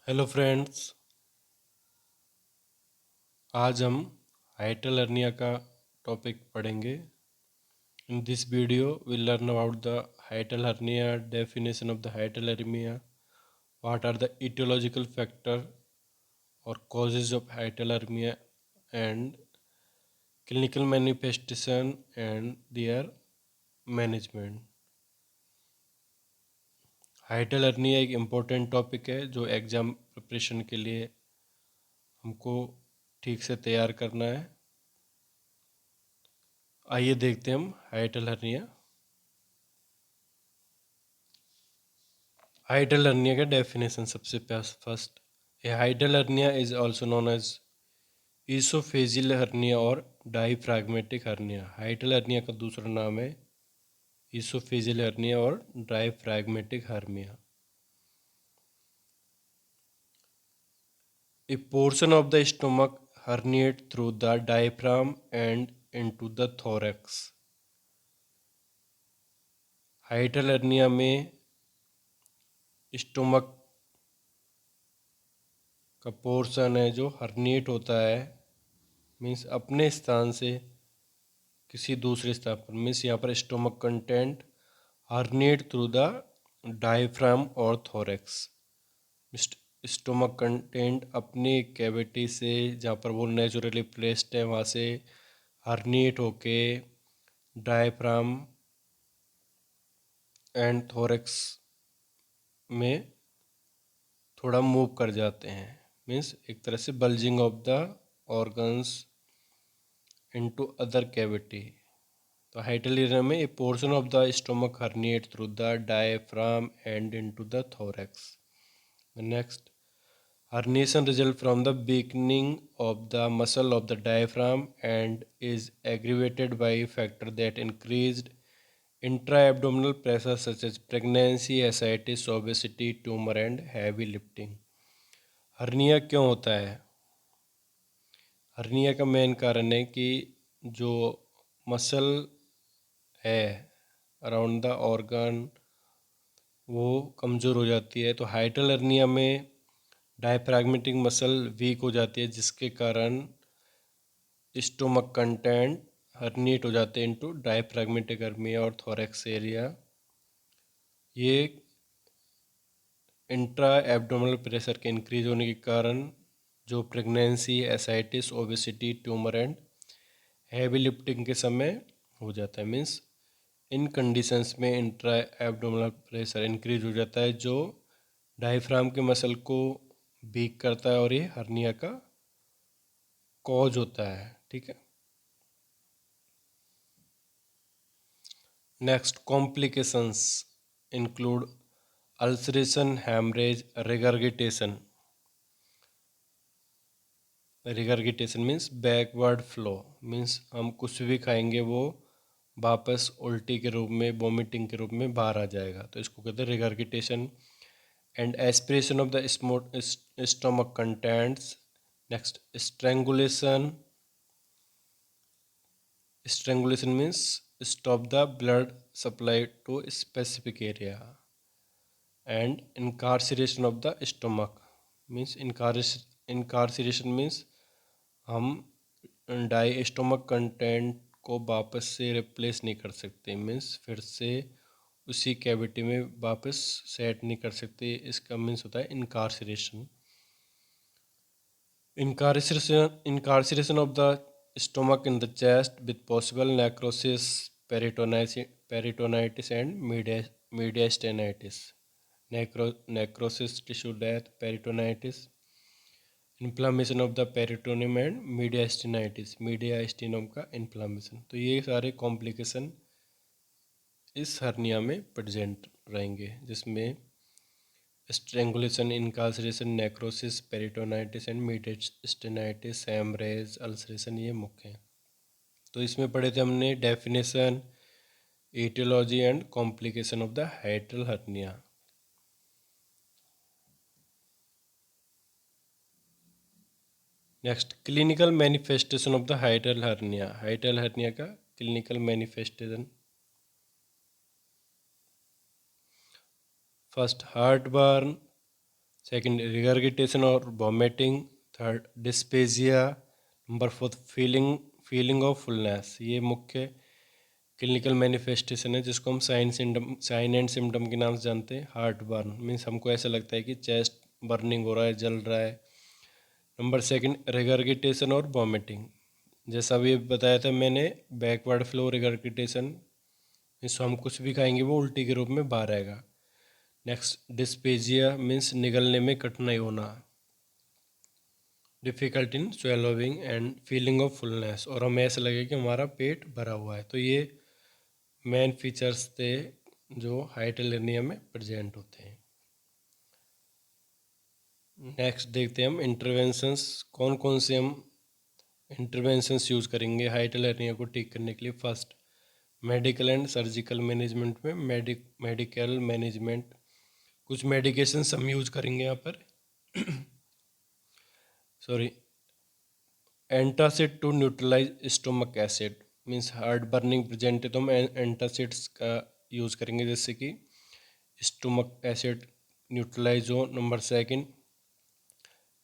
Hello friends. आज हम hiatal hernia का टॉपिक पढ़ेंगे। In this video we learn about the hiatal hernia, definition of the hiatal hernia, what are the etiological factor और causes of hiatal hernia and clinical manifestation and their management। हाइटल hernia एक important topic है जो exam preparation के लिए हमको ठीक से तैयार करना है। आइए देखते हैं हम हाइटल हर्निया। हाइटल हर्निया का डेफिनेशन सबसे first, a hiatal hernia is also known as oesophageal hernia और डायफ्रैग्मेटिक हर्निया। हाइटल हर्निया का दूसरा नाम है ईसोफेजियल हर्निया और diaphragmatic hernia. A portion of the stomach herniate through the diaphragm and into the thorax। Hiatal hernia में stomach का portion है जो हर्निएट होता है, मीन्स अपने स्थान से किसी दूसरे स्थान पर, मीन्स यहाँ पर stomach content herniate through the diaphragm और थोरेक्स। स्टोमक कंटेंट अपनी कैविटी से जहाँ पर वो नेचुरली प्लेस्ड है वहाँ से हर्निएट होके डायफ्राम एंड थोरेक्स में थोड़ा मूव कर जाते हैं, मीन्स एक तरह से bulging of the organs into other cavity. तो हाइटल हर्निया में ए portion of the stomach herniate through the diaphragm and into the thorax। Next, herniation result from the weakening of the muscle of the diaphragm and is aggravated by factor that increased intra-abdominal pressure such as pregnancy, ascites, obesity, tumor and heavy lifting। Hernia क्यों होता है? Hernia का main कारण है कि जो muscle है around the organ वो कमज़ोर हो जाती है। तो हाइटल हर्निया में डायफ्रैग्मेटिक मसल वीक हो जाती है जिसके कारण स्टोमक कंटेंट हर्निएट हो जाते हैं इनटू डायफ्रैग्मेटिक हर्निया और थोरैक्स एरिया। ये इंट्रा एब्डोमिनल प्रेशर के इंक्रीज होने के कारण जो pregnancy, ascites, obesity, tumour and heavy lifting के समय हो जाता है। मीन्स इन कंडीशंस में इंट्रा एब्डोमिनल प्रेशर इंक्रीज हो जाता है जो डायफ्राम के मसल को वीक करता है और ये हर्निया का कॉज होता है। ठीक है। Next, complications include ulceration, haemorrhage, regurgitation. Regurgitation means backward flow, means हम कुछ भी खाएंगे वो वापस उल्टी के रूप में, वोमिटिंग के रूप में बाहर आ जाएगा, तो इसको कहते हैं regurgitation. And aspiration of the stomach contents. Next, strangulation. Strangulation means stop the blood supply to specific area. And incarceration of the stomach means incarceration means हम स्टोमक कंटेंट को वापस से रिप्लेस नहीं कर सकते, मीन्स फिर से उसी कैविटी में वापस सेट नहीं कर सकते। इसका मीन्स होता है incarceration. Incarceration of the stomach in the chest with possible necrosis, peritonitis and mediastinitis. Necrosis, tissue death, peritonitis, inflammation of the peritoneum and mediastinum का इन्फ्लामेशन। तो ये सारे कॉम्प्लिकेशन इस हर्निया में प्रेजेंट रहेंगे, जिसमें strangulation, incarceration, necrosis, peritonitis and mediastinitis, haemorrhage, ulceration, ये मुख्य हैं। तो इसमें पढ़े थे हमने definition, aetiology and complication of the hiatal hernia. Next, clinical manifestation of the hiatal hernia. Hiatal hernia का clinical manifestation. First, heartburn, second regurgitation और vomiting, third dyspepsia, number fourth feeling of fullness. ये मुख्य clinical manifestation है जिसको हम sign and symptom के नाम से जानते हैं। हार्ट बर्न मीन्स हमको ऐसा लगता है कि चेस्ट बर्निंग हो रहा है, जल रहा है। नंबर सेकंड रिगर्गिटेशन और वॉमिटिंग, जैसा अभी बताया था मैंने, बैकवर्ड फ्लो रिगर्गिटेशन मीन्स हम कुछ भी खाएंगे वो उल्टी के रूप में बाहर आएगा। नेक्स्ट डिस्पेजिया मीन्स निगलने में कठिनाई होना, difficult in swallowing and feeling of fullness, और हमें ऐसा लगे कि हमारा पेट भरा हुआ है। तो ये मेन फीचर्स थे जो हाइटल हेर्निया में प्रेजेंट होते हैं। नेक्स्ट देखते हैं हम इंटरवेंशंस, कौन कौन से हम इंटरवेंशंस यूज़ करेंगे हाइटल हेर्निया को ठीक करने के लिए। First medical and surgical management में मेडिकल मैनेजमेंट, कुछ मेडिकेशंस हम यूज़ करेंगे यहाँ पर sorry, antacid to neutralise stomach acid means heart burning present है तो हम एंटासिड्स का यूज़ करेंगे जैसे कि स्टोमक एसिड न्यूट्रलाइज हो। Number second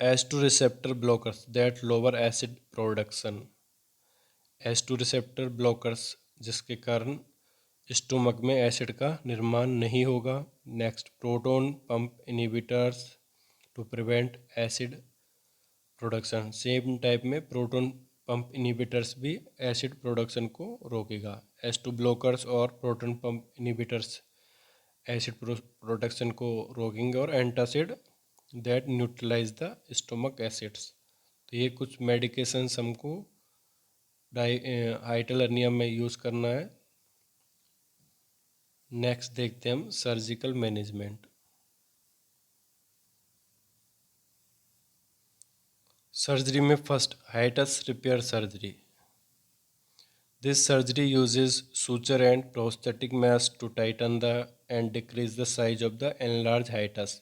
S two receptor blockers that lower acid production, S two receptor blockers जिसके कारण स्टोमक में एसिड का निर्माण नहीं होगा। Next proton pump inhibitors to prevent acid production, same type में प्रोटोन पंप इनहिबिटर्स भी एसिड प्रोडक्शन को रोकेगा। एस टू ब्लॉकर्स और proton pump inhibitors acid production को रोकेंगे, और antacid that neutralise the stomach acids. तो ये कुछ मेडिकेशंस हमको हाइटल हर्निया में यूज़ करना है। नेक्स्ट देखते हैं हम सर्जिकल मैनेजमेंट। सर्जरी में first hiatus repair surgery, this surgery uses suture and prosthetic mesh to tighten the and decrease the size of the enlarged hiatus।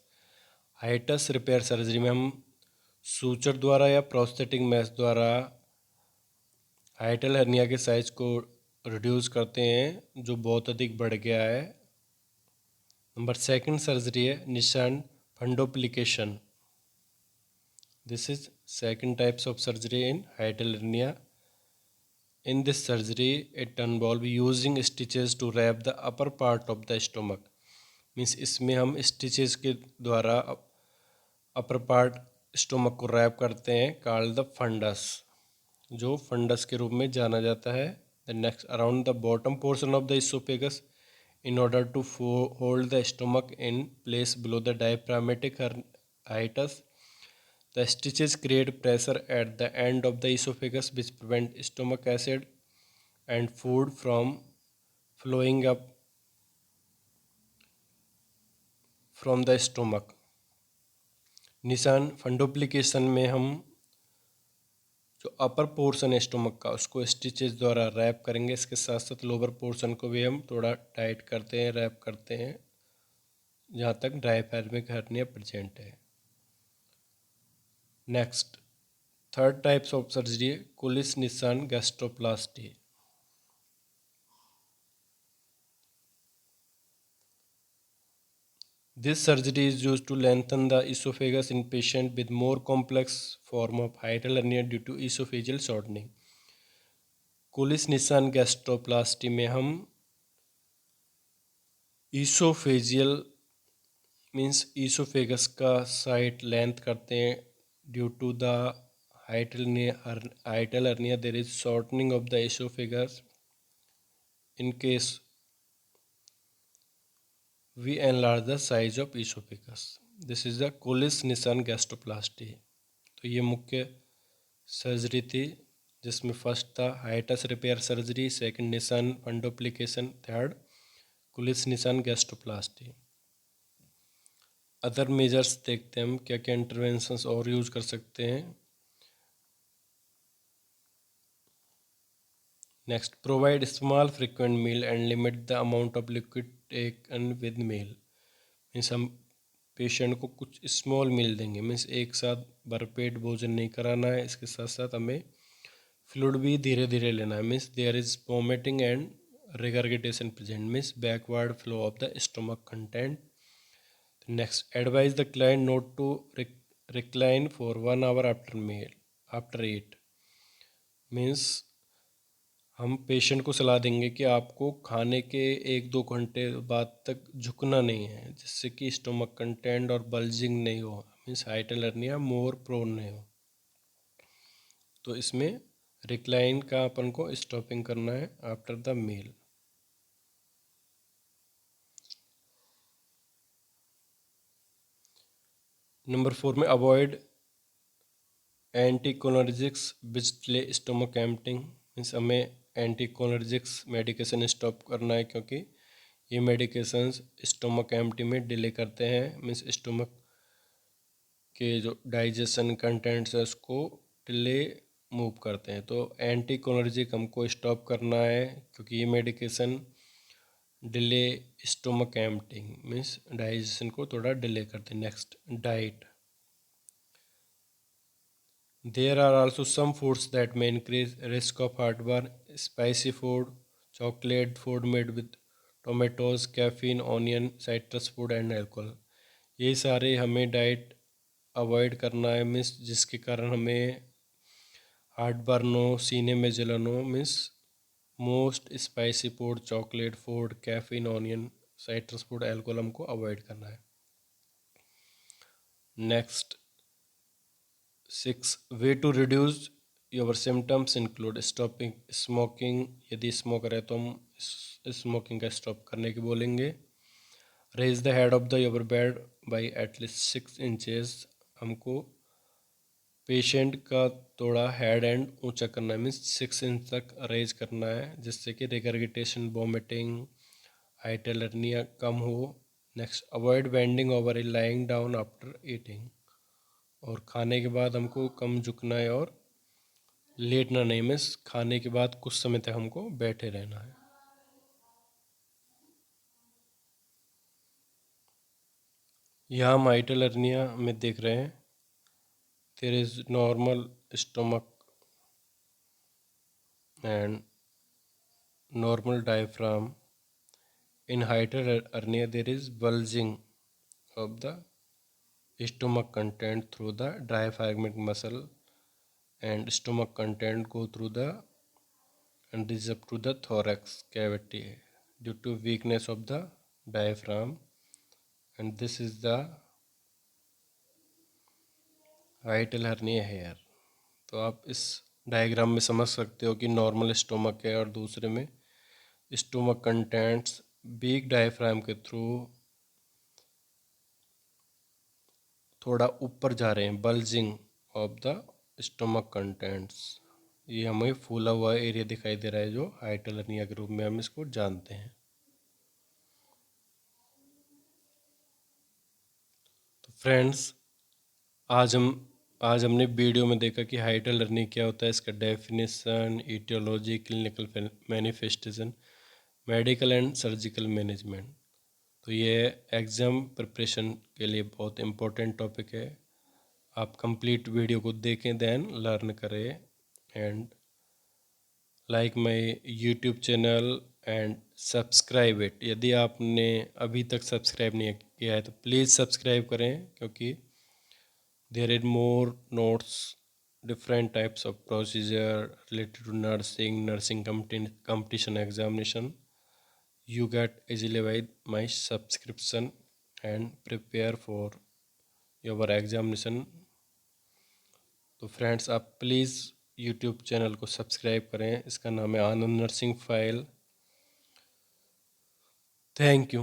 Hiatus repair surgery में हम suture द्वारा या प्रोस्थेटिक मैश द्वारा हाइटल hernia के size को reduce करते हैं जो बहुत अधिक बढ़ गया है। नंबर सेकंड सर्जरी है निशान fundoplication, this is second types of surgery in हाइटल hernia. In this surgery, it involves using stitches to wrap the upper part of the stomach। Means इसमें हम स्टिचेस के द्वारा अपर पार्ट स्टोमक को rap करते हैं, called the funds, जो funds के रूप में जाना जाता है। The next around the bottom portion of the oesophagus in order to hold the stomach in place below the diaphragmatic hiatus। The stitches create pressure at the end of the esophagus which prevent stomach acid and food from flowing up from the stomach। निशान fundoplication में हम जो upper portion है stomach का उसको stitches द्वारा rap करेंगे, इसके साथ साथ लोअर पोर्शन को भी हम थोड़ा टाइट करते हैं, रैप करते हैं जहाँ तक डायफ्रागमिक हर्निया प्रेजेंट है। Next third types of surgery है कुलिस निशान गैस्ट्रोप्लास्टी। This surgery is used to lengthen the esophagus in patients with more complex form of hiatal hernia due to esophageal shortening। Kulish निशान गैस्ट्रोप्लास्टी में हम ईसोफेजियल मीन्स ईसोफेगस का side length करते हैं due to the hiatal hernia there is shortening of the oesophagus in case we enlarge the size of esophagus। this is the Colles Nissen gastroplasty। तो ये मुख्य surgery थी जिसमें first था hiatus repair surgery, second निशान fundoplication, third Kulish निशान गैस्ट्रोप्लास्टी। Other measures देखते हैं हम क्या क्या इंटरवेंशंस और यूज़ कर सकते हैं। Next provide small frequent meal and limit the amount of liquid taken with meal. Means हम पेशेंट को कुछ स्मॉल मील देंगे, मीन्स एक साथ भरपेट भोजन नहीं कराना है, इसके साथ साथ हमें फ्लूइड भी धीरे धीरे लेना है। Means there is vomiting and regurgitation present means backward flow of the stomach content. Next, advise the client not to recline for 1 hour after meal after eat. Means हम पेशेंट को सलाह देंगे कि आपको खाने के 1-2 घंटे बाद तक झुकना नहीं है, जिससे कि स्टोमक कंटेंट और बल्जिंग नहीं हो, means hiatal hernia more prone नहीं हो। तो इसमें रिक्लाइन का अपन को स्टॉपिंग करना है आफ्टर द मील। नंबर 4 में अवॉइड एंटीकोलर्जिक्स विच डिले स्टोमक एम्पटिंग। मीन्स हमें एंटीकोलर्जिक्स मेडिकेशन स्टॉप करना है, क्योंकि ये मेडिकेशंस स्टोमक एम्पटी में डिले करते हैं। मीन्स स्टोमक के जो डाइजेशन कंटेंट्स है उसको डिले मूव करते हैं। तो एंटीकोलर्जिक हमको स्टॉप करना है, क्योंकि ये medication delay stomach emptying means digestion को थोड़ा डिले करते हैं। Next, diet. There are also some foods that may increase risk of heartburn: spicy food, chocolate, food made with tomatoes, caffeine, onion, citrus food and alcohol। ये सारे हमें diet avoid करना है, means जिसके कारण हमें हार्ट बर्न हो, सीने में जलन हो। Means most spicy food, chocolate food, caffeine, onion, citrus food, alcohol हमको अवॉइड करना है। Next 6 way to reduce your symptoms include stopping smoking. यदि स्मोकर है तो हम स्मोकिंग का स्टॉप करने की बोलेंगे। Raise the head of the your bed by at least 6 inches. हमको पेशेंट का थोड़ा हेड एंड ऊंचा करना है, मीन्स 6 इंच तक रेज करना है, जिससे कि रिगर्गिटेशन, वॉमिटिंग, हाइटल हर्निया कम हो। नेक्स्ट, अवॉइड बेंडिंग ओवर ए लाइंग डाउन आफ्टर ईटिंग। और खाने के बाद हमको कम झुकना है और लेटना नहीं, मीन्स खाने के बाद कुछ समय तक हमको बैठे रहना है। यहाँ हम हाइटल हर्निया में देख रहे हैं, there is normal stomach and normal diaphragm. In hiatal hernia, there is bulging of the stomach content through the diaphragmatic muscle, and stomach content go through the and reach up to the thorax cavity due to weakness of the diaphragm, and this is the hiatal hernia here। तो आप इस diagram में समझ सकते हो कि normal stomach है और दूसरे में स्टोमक कंटेंट्स वीक डायफ्राम के थ्रू थोड़ा ऊपर जा रहे हैं, bulging of the stomach contents. ये हमें फूला हुआ एरिया दिखाई दे रहा है, जो हाइटल हर्निया के रूप में हम इसको जानते हैं। तो फ्रेंड्स, आज हमने वीडियो में देखा कि हाइटल हर्निया क्या होता है, इसका definition, aetiology, clinical manifestation, medical and surgical management. तो ये एग्ज़ाम प्रिपरेशन के लिए बहुत इम्पोर्टेंट टॉपिक है। आप कंप्लीट वीडियो को देखें, देन लर्न करें, and like my YouTube channel and subscribe it. यदि आपने अभी तक सब्सक्राइब नहीं किया है तो प्लीज़ सब्सक्राइब करें, क्योंकि there is more notes, different types of procedure related to nursing competition examination you get easily by my subscription and prepare for your examination। तो फ्रेंड्स, आप प्लीज़ यूट्यूब चैनल को subscribe करें। इसका नाम है आनंद nursing file. Thank you.